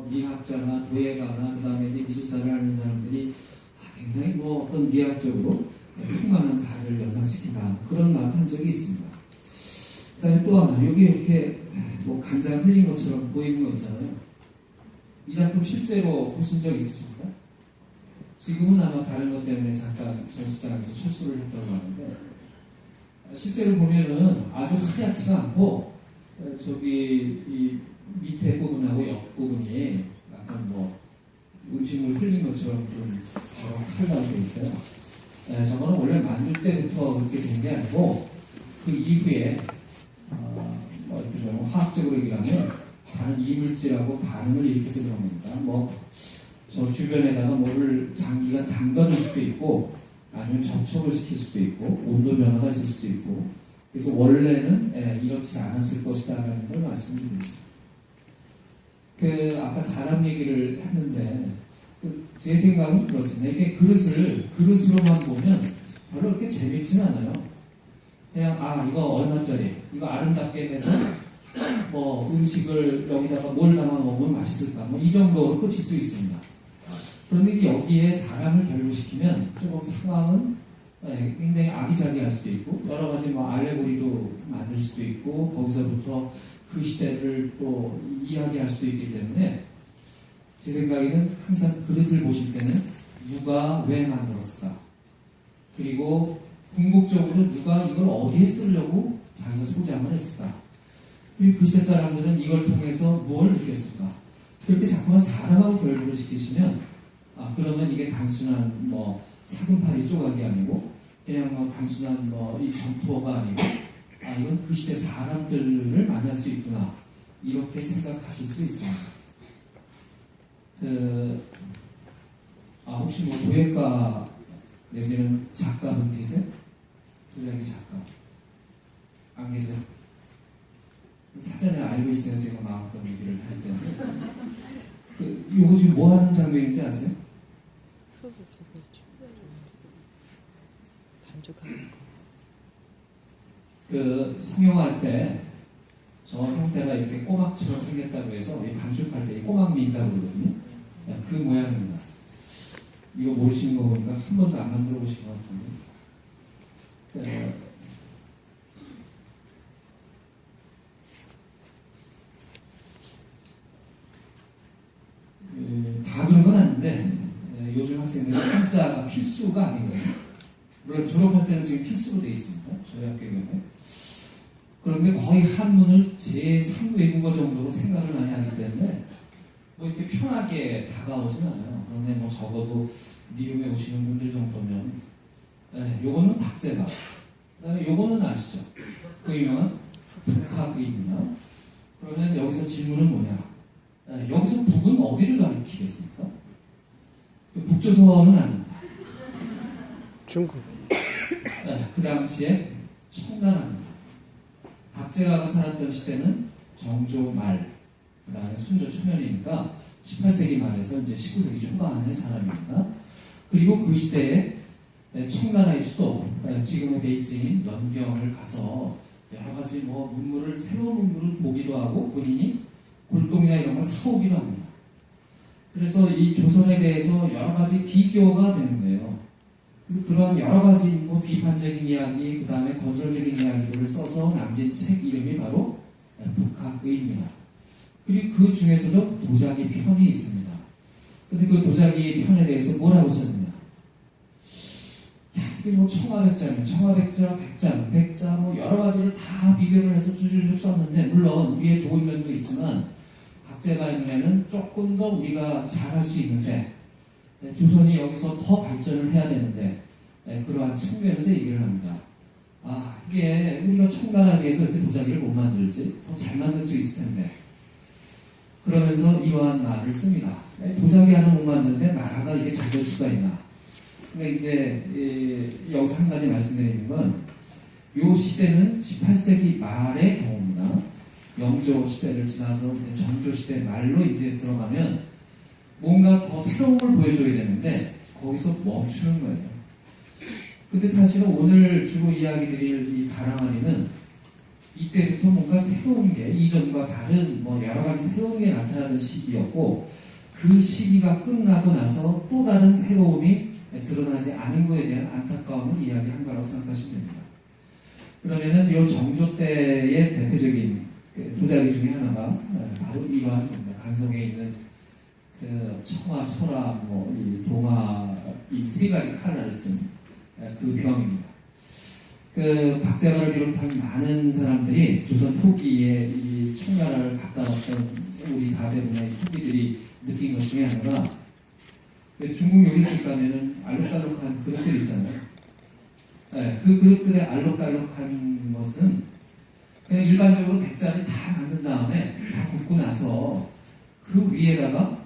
미학자나 도예가나 그다음에 미술사를 하는 사람들이 굉장히 어떤 미학적으로 풍만한 달을 연상시킨다 그런 말을 한 적이 있습니다. 그다음에 또 하나 여기 이렇게 간장 흘린 것처럼 보이는 거 있잖아요. 이 작품 실제로 보신 적 있으십니까? 지금은 아마 다른 것 때문에 잠깐 전시장에서 철수를 했다고 하는데 실제로 보면은 아주 하얗지가 않고 저기 이 밑에 부분하고 옆 부분이 약간 음식물 흘린 것처럼 좀 칼라로 되어 있어요. 저거는 원래 만들 때부터 그렇게 된 게 아니고 그 이후에 이렇게 좀 화학적으로 얘기하면 다른 이물질하고 반응을 일으켜서 그런 겁니다. 저 주변에다가 뭐를 장기간 담가둘 수도 있고 아니면 접촉을 시킬 수도 있고 온도 변화가 있을 수도 있고 그래서 원래는 이렇지 않았을 것이다 라는 걸 말씀드립니다. 아까 사람 얘기를 했는데 제 생각은 그렇습니다. 이게 그릇으로만 보면 별로 그렇게 재밌지는 않아요. 그냥 이거 얼마짜리 이거 아름답게 해서 음식을 여기다가 뭘 담아 먹으면 맛있을까 이 정도로 끝일 수 있습니다. 그런데 여기에 사람을 결부시키면 조금 상황은 굉장히 아기자기할 수도 있고 여러 가지 알레고리도 만들 수도 있고 거기서부터 그 시대를 또 이야기할 수도 있기 때문에 제 생각에는 항상 그릇을 보실 때는 누가 왜 만들었을까 그리고 궁극적으로 누가 이걸 어디에 쓰려고 자기가 소장을 했을까 그리고 그 시대 사람들은 이걸 통해서 뭘 느꼈을까 그렇게 자꾸만 사람하고 결부를 시키시면 그러면 이게 단순한 사금팔이 조각이 아니고 그냥 단순한 이 점토가 아니고 이건 그 시대 사람들을 만날 수 있구나 이렇게 생각하실 수 있습니다. 혹시 도예가 내지는 작가분 계세요? 도자기 작가 안 계세요? 사전에 알고 있어요. 제가 마음껏 얘기를 할 때는 요거 지금 뭐 하는 장면인지 아세요? 반죽하는 거. 성형할 때 저 형태가 이렇게 꼬막처럼 생겼다고 해서 반죽할 때 꼬막 민다고 그러거든요. 그 모양입니다. 이거 모르시는 거 보니까 한 번도 안 만들어 보신 것 같은데. 다 그런 건 아닌데 요즘 학생들은 한자가 필수가 아닌 거예요. 물론 졸업할 때는 지금 필수로 되어 있습니다. 저희 학교 경우에. 그런데 거의 한문을 제3 외국어 정도로 생각을 많이 하기 때문에 이렇게 편하게 다가오진 않아요. 그런데 적어도 미국에 오시는 분들 정도면 요거는 박제가 그다음에 요거는 아시죠? 그 유명한 북학의입니다. 그러면 여기서 질문은 뭐냐? 여기서 북은 어디를 가리키겠습니까? 북조선은 아닙니다. 중국. 그 당시에 청나라입니다. 박제가 살았던 시대는 정조 말, 그 다음에 순조 초년이니까 18세기 말에서 이제 19세기 초반의 사람입니다. 그리고 그 시대에 청나라의 수도, 지금의 베이징인 연경을 가서 여러 가지 새로운 문물을 보기도 하고 본인이 골동이나 이런 걸 사오기도 합니다. 그래서 이 조선에 대해서 여러 가지 비교가 되는 거예요. 그래서 그러한 여러 가지 비판적인 이야기, 그 다음에 건설적인 이야기들을 써서 남긴 책 이름이 바로 북학의입니다. 그리고 그 중에서도 도자기 편이 있습니다. 근데 그 도자기 편에 대해서 뭐라고 썼느냐? 이게 청화백자면 청화백자, 백자 여러 가지를 다 비교를 해서 쭉쭉 썼는데 물론 우리의 좋은 면도 있지만 박제가 있는 조금 더 우리가 잘할 수 있는데 조선이 여기서 더 발전을 해야 되는데 그러한 측면에서 얘기를 합니다. 이게 우리가 청나라에 비해서 이렇게 도자기를 못 만들지 더 잘 만들 수 있을 텐데 그러면서 이러한 말을 씁니다. 도자기 하나 못 만드는데 나라가 이게 잘 될 수가 있나? 근데 이제 여기서 한 가지 말씀드리는 건 이 시대는 18세기 말의 경우입니다. 영조 시대를 지나서 이제 정조 시대 말로 이제 들어가면 뭔가 더 새로운 걸 보여줘야 되는데 거기서 멈추는 거예요. 근데 사실은 오늘 주로 이야기 드릴 이 다랑아리는 이때부터 뭔가 새로운 게 이전과 다른 뭐 여러 가지 새로운 게 나타나던 시기였고 그 시기가 끝나고 나서 또 다른 새로움이 드러나지 않은 것에 대한 안타까움을 이야기한 거라고 생각하시면 됩니다. 그러면은 이 정조 때의 대표적인 도자기 중에 하나가 바로 이러한 간성에 있는 그 청아, 철화, 이 동화 이 세 가지 칼날을 쓴 그 병입니다. 그 박재관을 비롯한 많은 사람들이 조선 후기에 이 청나라를 갖다 놨던 우리 4대 문화의 선비들이 느낀 것 중에 하나가 중국 요리집 가면은 알록달록한 그릇들 있잖아요. 네, 그 그릇들의 알록달록한 것은 그냥 일반적으로 백자를 다 만든 다음에 다 굽고 나서 그 위에다가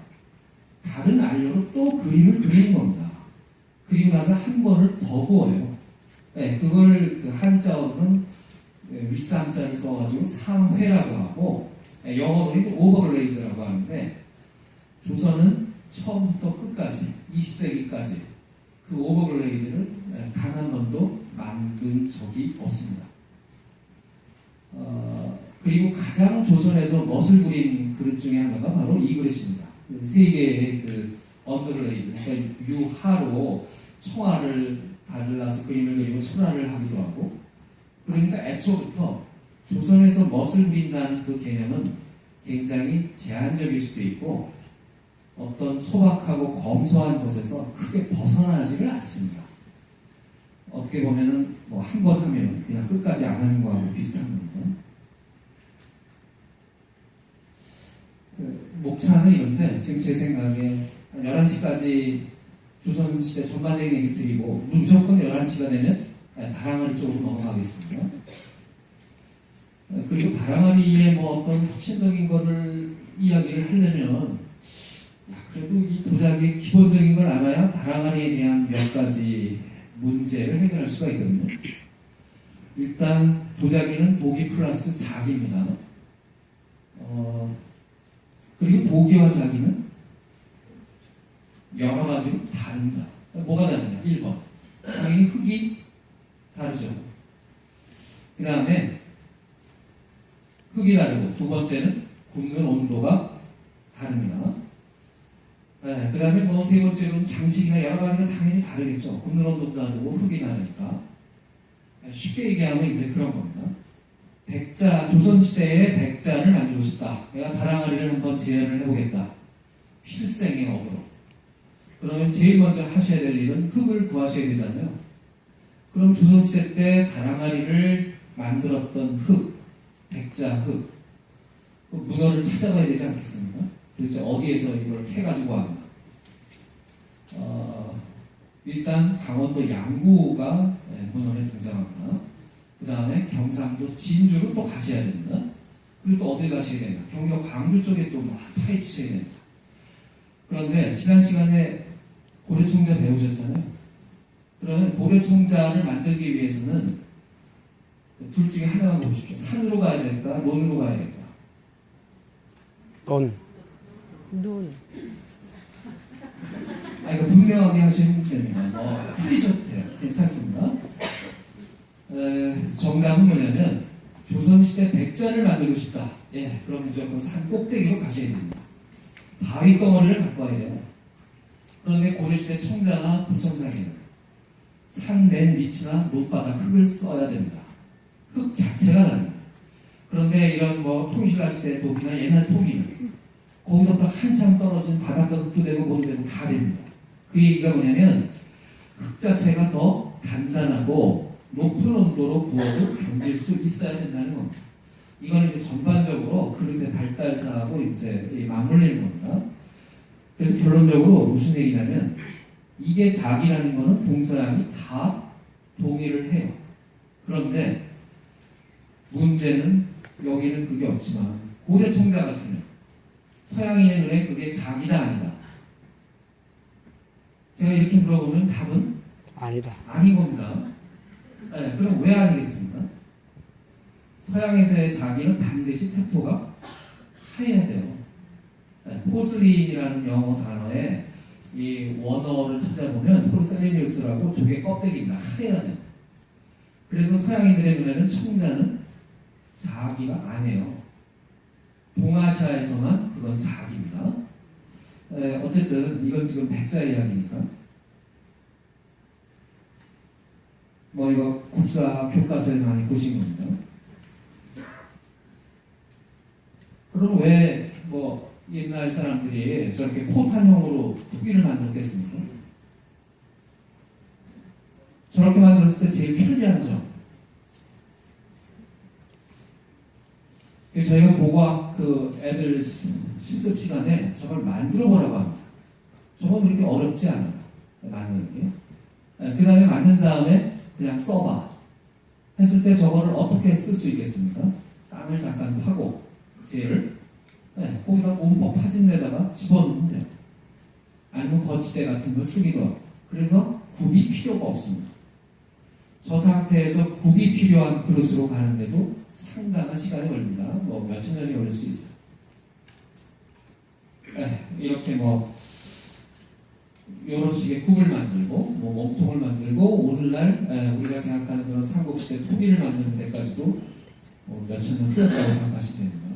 다른 알료로 또 그림을 그리는 겁니다. 그리고 나서 한 번을 더 구워요. 네, 그걸 그 한자어로는 윗삼자를 써가지고 상회라고 하고 영어로는 오버글레이즈라고 하는데 조선은 처음부터 끝까지 20세기까지 그 오버글레이즈를 단 한 번도 만든 적이 없습니다. 그리고 가장 조선에서 멋을 부린 그릇 중에 하나가 바로 이 그릇입니다. 세 개의 그 언더글레이즈, 그러니까 유화로 청화를 발라서 그림을 그리고 철화를 하기도 하고, 그러니까 애초부터 조선에서 멋을 부린다는 그 개념은 굉장히 제한적일 수도 있고 어떤 소박하고 검소한 것에서 크게 벗어나지를 않습니다. 어떻게 보면은 뭐 한 번 하면 그냥 끝까지 안 하는 거하고 비슷한 겁니다. 목차는 이런데 지금 제 생각에 11시까지 조선시대 전반적인 얘기를 드리고 무조건 11시가 되면 다랑아리 쪽으로 넘어가겠습니다. 그리고 다랑아리의 뭐 어떤 혁신적인 거를 이야기를 하려면 그래도 이 도자기의 기본적인 걸 알아야 다랑아리에 대한 몇 가지 문제를 해결할 수가 있거든요. 일단 도자기는 도기 플러스 자기입니다. 그리고 도기와 자기는 여러 가지로 다릅니다. 뭐가 다르냐? 1번. 당연히 흙이 다르죠. 그 다음에 흙이 다르고 두 번째는 굽는 온도가 다릅니다. 네, 그 다음에 뭐 세 번째로는 장식이나 여러 가지가 당연히 다르겠죠. 굽는 온도도 다르고 흙이 다르니까. 쉽게 얘기하면 이제 그런 겁니다. 백자, 조선시대에 백자를 만들고 싶다. 내가 다랑아리를 한번 재현을 해보겠다. 필생의 업으로. 그러면 제일 먼저 하셔야 될 일은 흙을 구하셔야 되잖아요. 그럼 조선시대 때 다랑아리를 만들었던 흙, 백자 흙, 문헌을 찾아봐야 되지 않겠습니까? 도대체 어디에서 이걸 캐가지고 왔나? 일단 강원도 양구가 문헌에 등장합니다. 그 다음에 경상도 진주로 또 가셔야 됩니다. 그리고 또 어디 가셔야 되나? 경력 광주 쪽에 또 막 파헤치셔야 됩니다. 그런데 지난 시간에 고려청자 배우셨잖아요. 그러면 고려청자를 만들기 위해서는 둘 중에 하나만 보십시오. 산으로 가야 될까? 논으로 가야 될까? 눈. 그러니까 분명하게 하시는 문제입니다. 틀리셔도 돼요. 괜찮습니다. 정답은 뭐냐면 조선시대 백자를 만들고 싶다. 예, 그럼 무조건 산 꼭대기로 가셔야 됩니다. 바위 덩어리를 갖고 와야 돼요. 그런데 고려시대 청자나 도청상에는 산 맨 밑이나 못바닥 흙을 써야 됩니다. 흙 자체가 다릅니다. 그런데 이런 뭐 통실하시대 도기나 옛날 토기는 거기서부터 한참 떨어진 바닷가 흙도 되고 뭐도 되고 다 됩니다. 그 얘기가 뭐냐면 흙 자체가 더 단단하고 높은 온도로 구워도 견딜 수 있어야 된다는 겁니다. 이거는 이제 전반적으로 그릇의 발달사하고 이제 맞물리는 겁니다. 그래서 결론적으로 무슨 얘기냐면 이게 자기라는 거는 동서양이 다 동의를 해요. 그런데 문제는 여기는 그게 없지만 고려청자 같으면 서양인의 눈에 그게 자기다 아니다. 제가 이렇게 물어보면 답은 아니다. 아닌 겁니다. 네, 그럼 왜 아니겠습니까? 서양에서의 자기는 반드시 태포가 하얘야 돼요. 네, 포슬린이라는 영어 단어에 이 원어를 찾아보면 포르셀리니우스라고 조개 껍데기입니다. 하얘야 돼요. 그래서 서양인들의 눈에는 청자는 자기가 아니에요. 동아시아에서만 그건 자기입니다. 어쨌든 이건 지금 백자 이야기니까. 뭐 이거 국사 교과서에 많이 보신 겁니다. 그럼 왜 뭐 옛날 사람들이 저렇게 포탄형으로 토기를 만들었겠습니까? 저렇게 만들었을 때 제일 편리한 점. 저희가 고고학 그 애들 실습 시간에 저걸 만들어 보라고 합니다. 저건 그렇게 어렵지 않아요. 만드는 게. 그 다음에 만든 다음에 그냥 써봐. 했을 때 저거를 어떻게 쓸 수 있겠습니까? 땅을 잠깐 파고, 쟤를 거기다 온법 파진 데다가 집어넣으면 돼요. 아니면 거치대 같은 걸 쓰기도 하고. 그래서 굽이 필요가 없습니다. 저 상태에서 굽이 필요한 그릇으로 가는데도 상당한 시간이 걸립니다. 뭐 몇천 년이 걸릴 수 있어요. 이렇게 뭐 이런 식의 굽을 만들고 뭐 몸통을 만들고 오늘날 우리가 생각하는 그런 삼국시대 토기를 만드는 데까지도 뭐 몇천 년 흘렀다고 생각하시면 됩니다.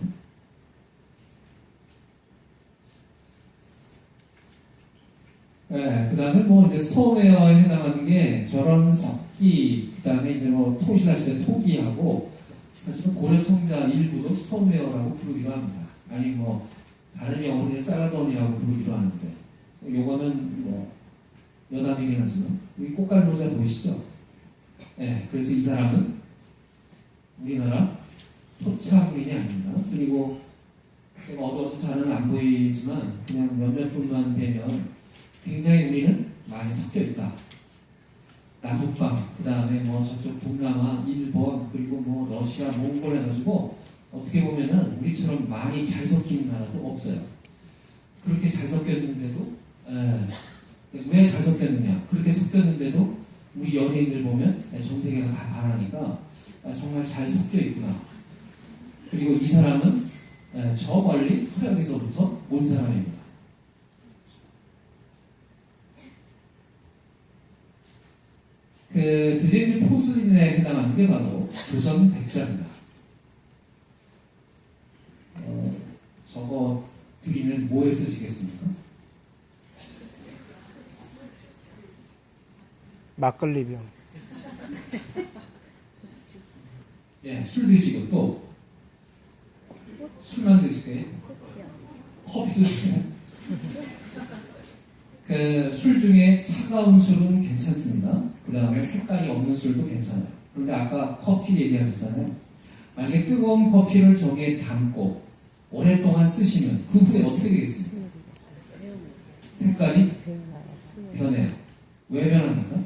그 다음에 뭐 이제 스톤웨어에 해당하는 게 저런 석기, 그 다음에 이제 뭐 토시라 시대 토기하고 사실은 고려 청자 일부도 스톤웨어라고 부르기도 합니다. 아니 뭐 다른 영어로 쌀라돈이라고 부르기도 하는데 요거는 뭐 여담이긴 하지만 여기 꽃갈 모자 보이시죠? 그래서 이 사람은 우리나라 토착인이 아닙니다. 그리고 제가 어두워서 잘은 안 보이지만 그냥 몇몇 분만 뵈면 굉장히 우리는 많이 섞여 있다. 남북방, 그 다음에 뭐 저쪽 동남아, 일본, 그리고 뭐 러시아, 몽골 해가지고 어떻게 보면은 우리처럼 많이 잘 섞인 나라도 없어요. 그렇게 잘 섞였는데도 왜 잘 섞였느냐? 그렇게 섞였는데도 우리 연예인들 보면 전 세계가 다 바라니까 정말 잘 섞여 있구나. 그리고 이 사람은 저 멀리 서양에서부터 온 사람입니다. 그 드레밀 포슬린에 해당하는 게 바로 조선 백자입니다. 저거 드리면 뭐에 쓰시겠습니까? 막걸리병. 술 드시고 또 술만 드실게요. 커피도 드세요. 그 술 중에 차가운 술은 괜찮습니다. 그 다음에 색깔이 없는 술도 괜찮아요. 그런데 아까 커피 얘기하셨잖아요. 만약에 뜨거운 커피를 저기에 담고 오랫동안 쓰시면 그 후에 어떻게 되겠습니까? 색깔이 변해요. 왜 변합니까?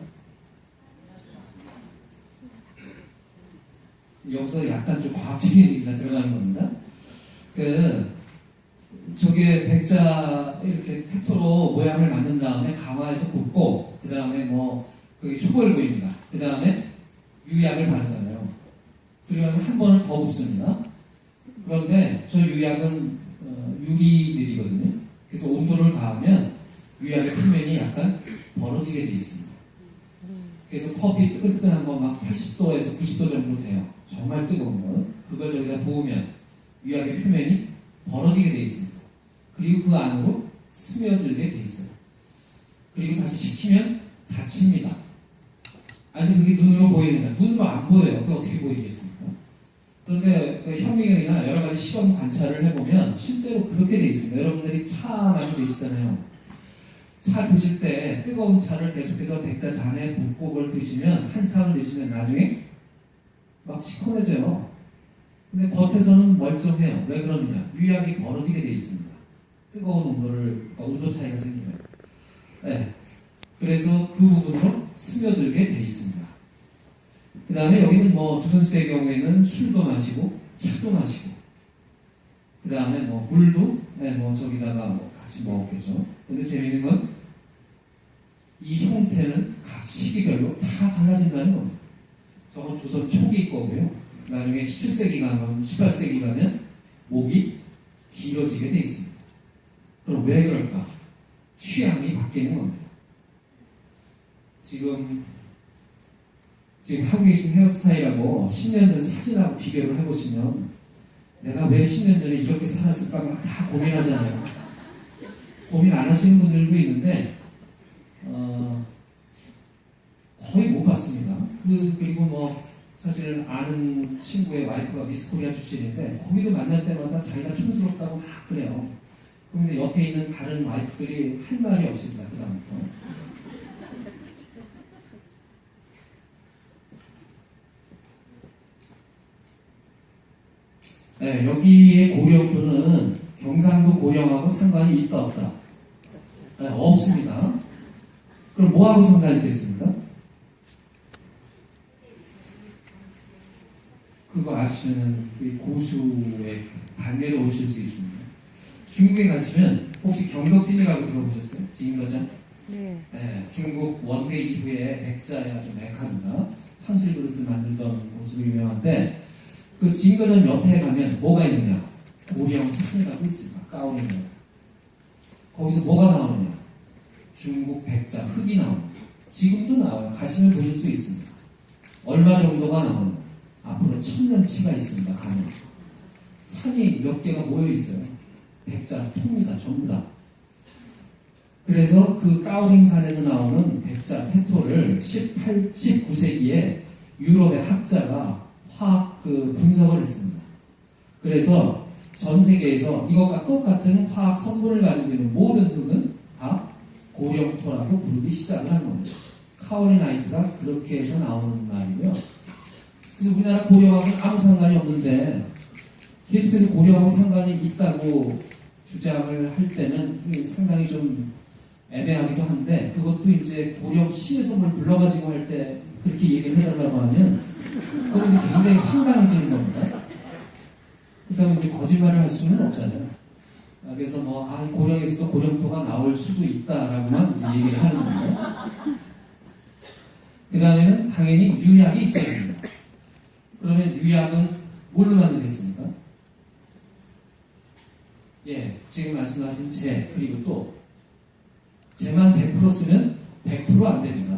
여기서 약간 좀 과학적인 얘기가 들어가는 겁니다. 저게 백자 이렇게 텍토로 모양을 만든 다음에 가마에서 굽고 그 다음에 뭐 그게 초벌구입니다. 그 다음에 유약을 바르잖아요. 그러면서 한 번을 더 굽습니다. 그런데 저 유약은 유리질이거든요. 그래서 온도를 가하면 유약의 표면이 약간 벌어지게 돼 있습니다. 그래서 커피 뜨끈뜨끈한 거 막 80도에서 90도 정도 돼요. 정말 뜨거운 건. 그걸 저기다 부으면 유약의 표면이 벌어지게 돼 있습니다. 그리고 그 안으로 스며들게 돼 있어요. 그리고 다시 식히면 닫힙니다. 아니 그게 눈으로 보이느냐? 눈으로 안 보여요. 그게 어떻게 보이겠습니까? 그런데 현미경이나 여러 가지 시험 관찰을 해보면 실제로 그렇게 돼 있습니다. 여러분들이 차 많이 드시잖아요. 차 드실 때 뜨거운 차를 계속해서 백자 잔에 붓고 그걸 드시면 한 차를 드시면 나중에 막 시커매져요. 근데 겉에서는 멀쩡해요. 왜 그러느냐? 유약이 벌어지게 돼 있습니다. 뜨거운 온도 차이가 생기면. 그래서 그 부분으로 스며들게 돼 있습니다. 그 다음에 여기는 뭐 조선시대의 경우에는 술도 마시고 차도 마시고 그 다음에 뭐 물도 뭐 저기다가 뭐 같이 먹었겠죠. 근데 재미있는 건 이 형태는 각 시기별로 다 달라진다는 겁니다. 저건 조선 초기 거고요. 나중에 17세기 가면 18세기 가면 목이 길어지게 돼 있습니다. 그럼 왜 그럴까? 취향이 바뀌는 겁니다. 지금 지금 하고 계신 헤어스타일하고 10년 전 사진하고 비교를 해보시면 내가 왜 10년 전에 이렇게 살았을까 막 다 고민하잖아요. 고민 안 하시는 분들도 있는데 거의 못 봤습니다. 그리고 뭐 사실 아는 친구의 와이프가 미스코리아 출신인데 거기도 만날 때마다 자기가 촌스럽다고 막 그래요. 그럼 이제 옆에 있는 다른 와이프들이 할 말이 없습니다. 그 다음부터. 네, 여기에 고령도는 경상도 고령하고 상관이 있다 없다? 네, 없습니다. 그럼 뭐하고 상관이 있겠습니까? 그거 아시면 고수의 반면에 오실 수 있습니다. 중국에 가시면 혹시 경덕진이라고 들어보셨어요? 징거장? 네. 네, 중국 원대 이후에 백자의 아주 메카입니다. 황실 그릇을 만들던 곳으로 유명한데 그 징거전 옆에 가면 뭐가 있느냐? 고령 산이라고 있습니다. 까오리는 거기서 뭐가 나오느냐? 중국 백자 흙이 나옵니다. 지금도 나와요. 가시면 보실 수 있습니다. 얼마 정도가 나오느냐? 앞으로 1000년치가 있습니다. 가면 산이 몇 개가 모여 있어요. 백자 통이다 전부 다. 그래서 그 까오딩산에서 나오는 백자 태토를 19세기에 유럽의 학자가 화학 분석을 했습니다. 그래서 전 세계에서 이것과 똑같은 화학 성분을 가지고 있는 모든 흙은 다 고령토라고 부르기 시작을 한 겁니다. 카오리나이트가 그렇게 해서 나오는 말이고요. 그래서 우리나라 고령하고는 아무 상관이 없는데 계속해서 고령하고 상관이 있다고 주장을 할 때는 상당히 좀 애매하기도 한데 그것도 이제 고령 시에서 뭘 불러가지고 할 때 그렇게 얘기를 해달라고 하면 그건 이제 굉장히 황당해지는 겁니다. 그 다음에 이제 거짓말을 할 수는 없잖아요. 그래서 고령에서도 고령토가 나올 수도 있다라고만 이제 얘기를 하는 거예요. 그 다음에는 당연히 유약이 있어야 됩니다. 그러면 유약은 뭘로 만들겠습니까? 예, 지금 말씀하신 재, 그리고 또 재만 100% 쓰면 100% 안 됩니다.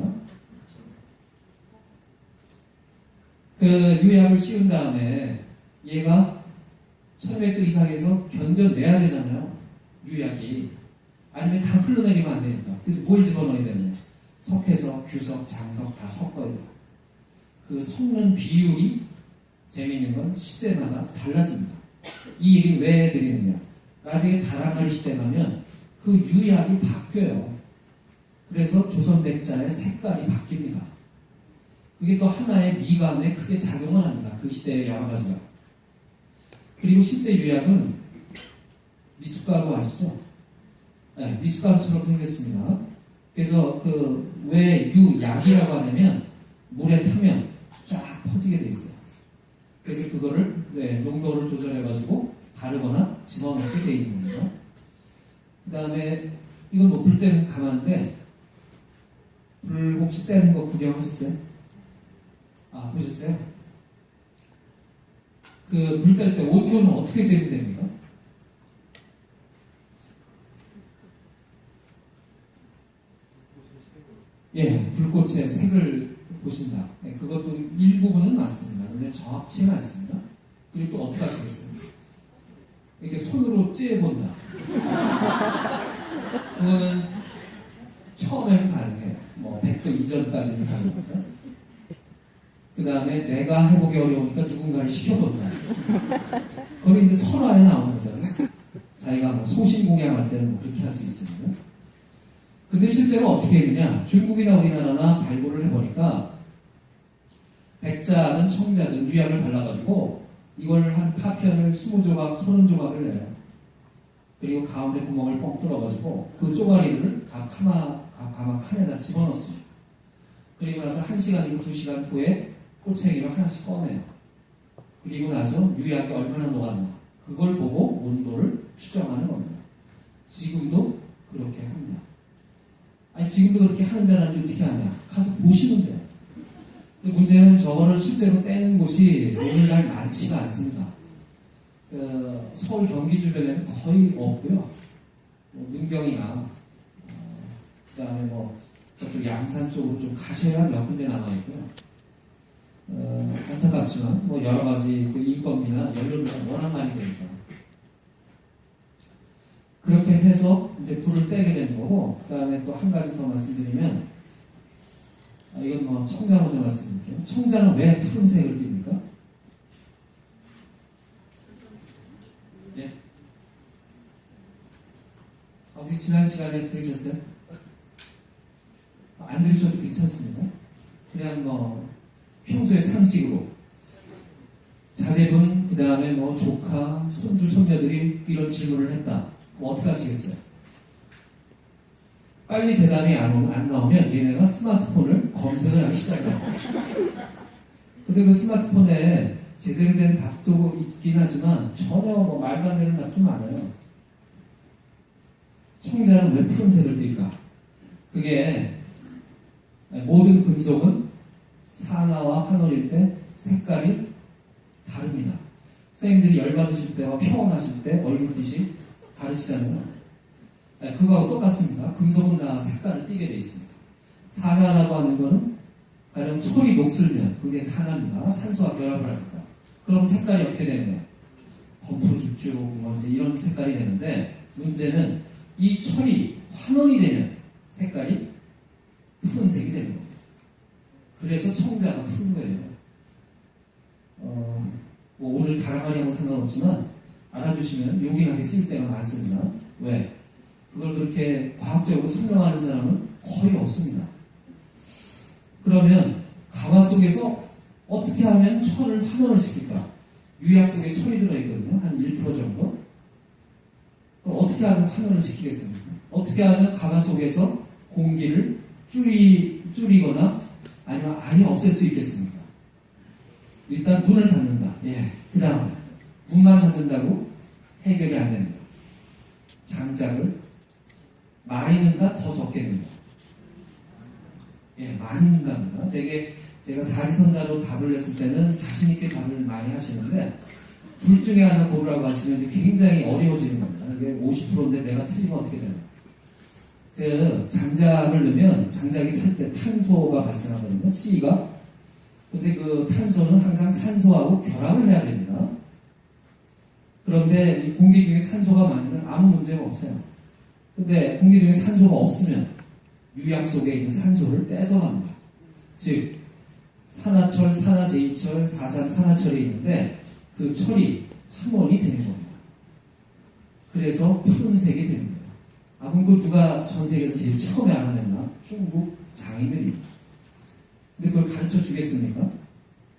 그 유약을 씌운 다음에 얘가 1500도 이상에서 견뎌내야 되잖아요. 유약이. 아니면 다 흘러내리면 안 되니까. 그래서 뭘 집어넣어야 되느냐. 석회석, 규석, 장석 다 섞어야 돼요. 그 섞는 비율이 재미있는 건 시대마다 달라집니다. 이 얘기는 왜 해드리느냐. 나중에 다랑아리 시대 가면 그 유약이 바뀌어요. 그래서 조선 백자의 색깔이 바뀝니다. 그게 또 하나의 미감에 크게 작용을 합니다. 그 시대의 여러 가지가. 그리고 실제 유약은 미숫가루 아시죠? 네, 미숫가루처럼 생겼습니다. 그래서 왜 유약이라고 하냐면 물에 타면 쫙 퍼지게 돼 있어요. 그래서 그거를 농도를 조절해가지고 다르거나 집어넣게 돼 있는 겁니다. 그 다음에 이건 뭐 불 때는 가만한데 불 혹시 떼는 거 구경하셨어요? 아, 보셨어요? 그 불 뗄 때 온도는 어떻게 재면됩니까? 예, 불꽃의 색을 보신다. 예, 그것도 일부분은 맞습니다. 근데 정확치는 않습니다. 그리고 또 어떻게 하시겠어요? 이렇게 손으로 찌해본다. 그거는 처음에는 가능해요. 100도 이전까지는 가능합니다. 그 다음에 내가 해보기 어려우니까 누군가를 시켜본다. 그건 이제 설화에 나오는 거잖아요. 자기가 소신공양할 때는 그렇게 할 수 있습니다. 근데 실제로 어떻게 했느냐. 중국이나 우리나라나 발굴을 해보니까 백자든 청자든 유약을 발라가지고 이걸 한 파편을 20조각, 30조각을 내요. 그리고 가운데 구멍을 뻥 뚫어가지고 그 쪼가리를 각 가마 칸에다 집어넣습니다. 그리고 나서 1시간이고 2시간 후에 꼬챙이를 하나씩 꺼내요. 그리고 나서 유약이 얼마나 녹았나 그걸 보고 온도를 추정하는 겁니다. 지금도 그렇게 합니다. 아니 지금도 그렇게 하는 자는 어떻게 하냐. 가서 보시면 돼요. 근데 문제는 저거를 실제로 떼는 곳이 오늘날 많지가 않습니다. 서울 경기 주변에는 거의 없고요. 문경이나 그 다음에 저쪽 양산 쪽으로 좀 가셔야 몇 군데 남아있고요. 안타깝지만 뭐 여러 가지 그 인건비나 연료비가 워낙 많이 되니까 그렇게 해서 이제 불을 떼게 되는 거고, 그 다음에 또 한 가지 더 말씀드리면, 이건 뭐 청자 먼저 말씀드릴게요. 청자는 왜 푸른색을 띱니까? 예? 혹시 지난 시간에 들으셨어요? 안 들으셔도 괜찮습니다. 그냥 뭐 평소의 상식으로 자제분, 그 다음에 뭐 조카, 손주, 손녀들이 이런 질문을 했다. 뭐 어떻게 하시겠어요? 빨리 대답이 안 나오면 얘네가 스마트폰을 검색을 하기 시작해요. 근데 그 스마트폰에 제대로 된 답도 있긴 하지만 전혀 뭐 말도 안 되는 답도 많아요. 청자는 왜 푸른색을 띨까? 그게 모든 금속은 산화와 환원일 때 색깔이 다릅니다. 선생님들이 열받으실 때와 평온하실 때 얼굴빛이 다르시잖아요. 그거하고 똑같습니다. 금속은 다 색깔을 띠게 되어 있습니다. 산화라고 하는 거는 가령 철이 녹슬면 그게 산화입니다. 산소와 결합을 하니까. 그럼 색깔이 어떻게 되느냐? 검푸르죽죽 뭐 이런 색깔이 되는데, 문제는 이 철이 환원이 되면 색깔이 푸른색이 되는 겁니다. 그래서 청자가 푸른 거예요. 뭐 오늘 다락하냐고 상관없지만 알아두시면 요긴하게 쓸 때가 많습니다. 왜? 그걸 그렇게 과학적으로 설명하는 사람은 거의 없습니다. 그러면 가마 속에서 어떻게 하면 철을 환원을 시킬까? 유약 속에 철이 들어있거든요. 한 1% 정도. 그럼 어떻게 하면 환원을 시키겠습니까? 어떻게 하면 가마 속에서 공기를 줄이거나 아니면 아예 없앨 수 있겠습니까? 일단 문을 닫는다. 예. 그 다음에 문만 닫는다고 해결이 안 됩니다. 장작을 많이 넣는다, 더 적게 넣는다. 예, 많이 넣는답니다. 되게 제가 사지선다로 답을 냈을 때는 자신있게 답을 많이 하시는데, 둘 중에 하나 고르라고 하시면 굉장히 어려워지는 겁니다. 이게 50%인데 내가 틀리면 어떻게 되나. 그 장작을 넣으면 장작이 탈 때 탄소가 발생하거든요. C가. 근데 그 탄소는 항상 산소하고 결합을 해야 됩니다. 그런데 이 공기 중에 산소가 많으면 아무 문제가 없어요. 근데 공기 중에 산소가 없으면 유약 속에 있는 산소를 뺏어갑니다. 즉 산화철, 산화제이철, 4,3 산화철이 있는데 그 철이 환원이 되는 겁니다. 그래서 푸른색이 되는 거예요. 그럼 그걸 누가 전 세계에서 제일 처음에 알아냈나? 중국 장인들입니다. 근데 그걸 가르쳐 주겠습니까?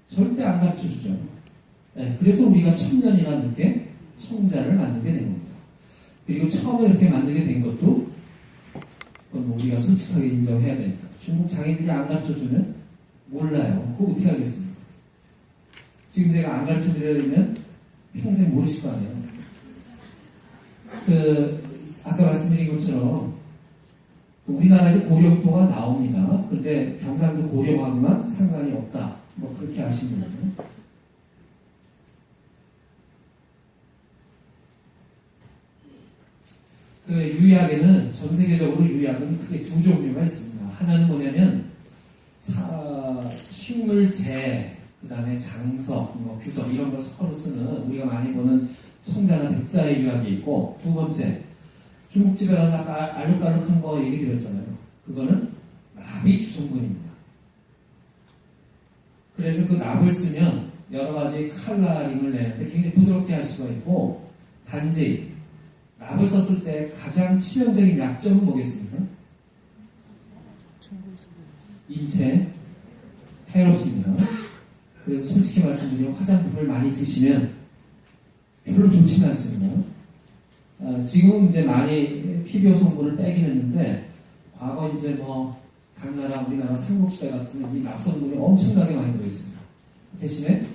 절대 안 가르쳐 주죠. 네, 그래서 우리가 1000년이나 늦게 청자를 만들게 된 겁니다. 그리고 처음에 이렇게 만들게 된 것도 그건 우리가 솔직하게 인정해야 되니까. 중국 장인들이 안 가르쳐 주면 몰라요. 그거 어떻게 하겠습니까? 지금 내가 안 가르쳐 드리려면 평생 모르실 거 아니에요. 아까 말씀드린 것처럼 우리나라에 고령도가 나옵니다. 근데 경상도 고령하고만 상관이 없다. 뭐 그렇게 아시면 돼요. 그 유약에는 전 세계적으로 유약은 크게 두 종류가 있습니다. 하나는 뭐냐면 식물재, 그 다음에 장석, 뭐 규석 이런 걸 섞어서 쓰는 우리가 많이 보는 청자나 백자의 유약이 있고, 두 번째 중국집에 가서 아까 알록달록한 거 얘기 드렸잖아요. 그거는 납이 주성분입니다. 그래서 그 납을 쓰면 여러 가지 컬러링을 내는데 굉장히 부드럽게 할 수가 있고, 단지 납을 썼을 때 가장 치명적인 약점은 뭐겠습니까? 인체에 해롭습니다. 그래서 솔직히 말씀드리면 화장품을 많이 드시면 별로 좋지는 않습니다. 지금 이제 많이 PBO 성분을 빼긴 했는데, 과거 이제 뭐 당나라, 우리나라 삼국시대 같은 이 납성분이 엄청나게 많이 들어있습니다. 대신에